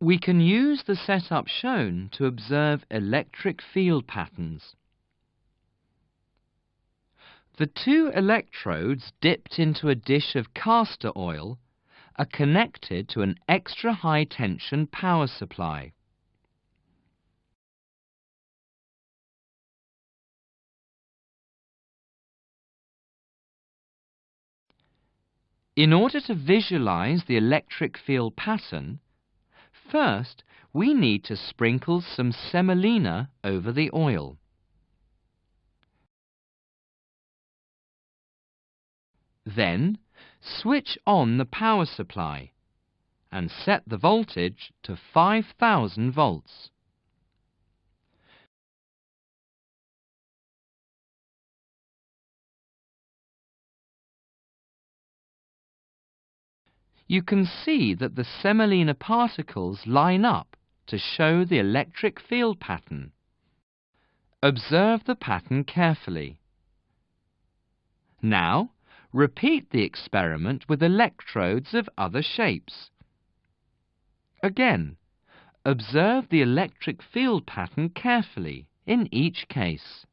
We can use the setup shown to observe electric field patterns. The two electrodes dipped into a dish of castor oil are connected to an extra high tension power supply. In order to visualize the electric field pattern, first we need to sprinkle some semolina over the oil. Then switch on the power supply and set the voltage to 5000 volts. You can see that the semolina particles line up to show the electric field pattern. Observe the pattern carefully. Now, repeat the experiment with electrodes of other shapes. Again, observe the electric field pattern carefully in each case.